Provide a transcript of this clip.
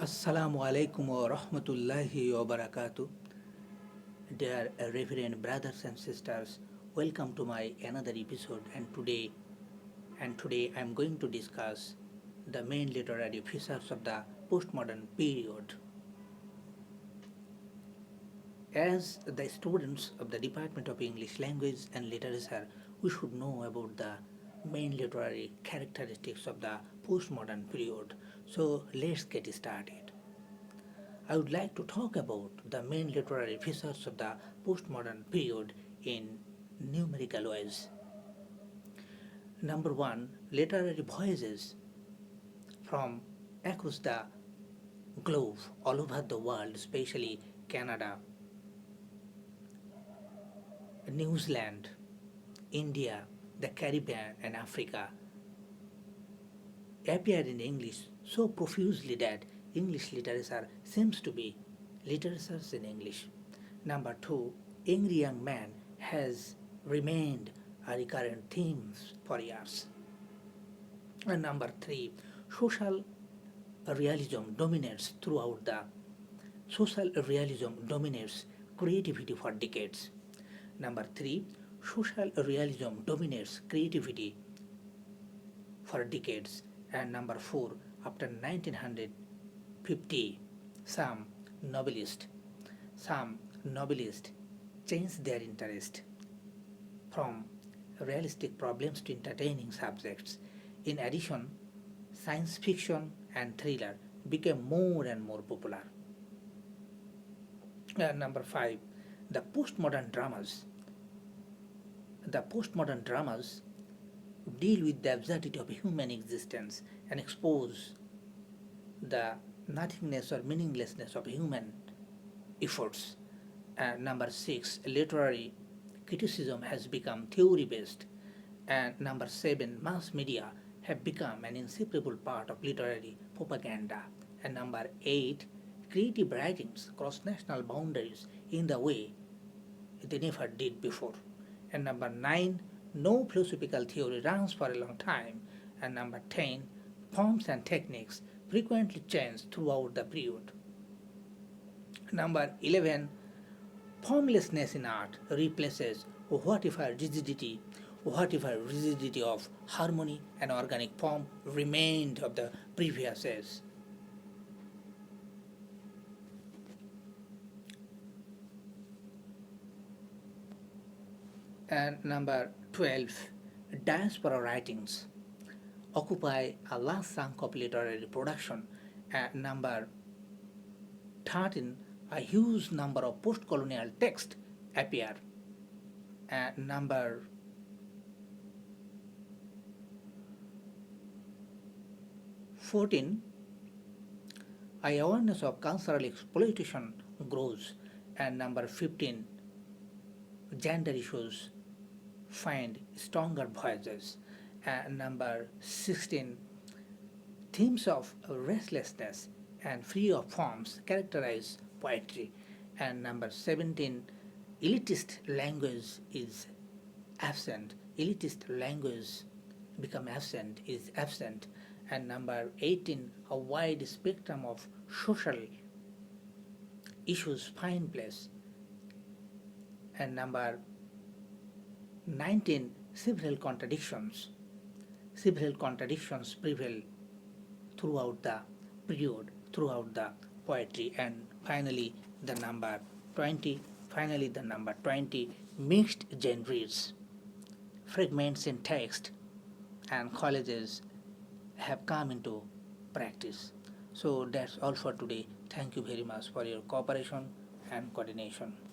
Assalamu alaikum wa rahmatullahi wa barakatuh. Dear reverend brothers and sisters, welcome to my another episode and today I am going to discuss the main literary features of the postmodern period. As the students of the Department of English Language and Literature, we should know about the main literary characteristics of the postmodern period. So let's get started. I would like to talk about the main literary features of the postmodern period in numerical ways. Number one, literary voyages from across the globe, all over the world, especially Canada, New Zealand, India, the Caribbean, and Africa, appear in English so profusely that English literature seems to be literatures in English. Number two, angry young man has remained a recurrent theme for years. And number three, social realism dominates throughout the social realism dominates creativity for decades. Number three, social realism dominates creativity for decades. And number four, after 1950, some novelists some novelists changed their interest from realistic problems to entertaining subjects. In addition, science fiction and thriller became more and more popular. And number five, the postmodern dramas. The postmodern dramas deal with the absurdity of human existence and expose the nothingness or meaninglessness of human efforts. And number six, literary criticism has become theory based. And number seven, mass media have become an inseparable part of literary propaganda. And number eight, creative writings cross national boundaries in the way they never did before. And number nine, no philosophical theory runs for a long time. And number 10, forms and techniques frequently change throughout the period. Number 11, formlessness in art replaces whatever rigidity of harmony and organic form remained of the previous age. And number 12, diaspora writings occupy a large chunk of literary production. And number 13, a huge number of post-colonial texts appear. And number 14, a awareness of cultural exploitation grows. And number 15, gender issues find stronger voices. And number 16, themes of restlessness and free of forms characterize poetry. And number 17, elitist language is absent. Elitist language become absent is absent. And number 18, a wide spectrum of social issues find place. And number 19, several contradictions prevail throughout the period, throughout the poetry. And finally the number 20, mixed genres, fragments in text and colleges have come into practice. So that's all for today. Thank you very much for your cooperation and coordination.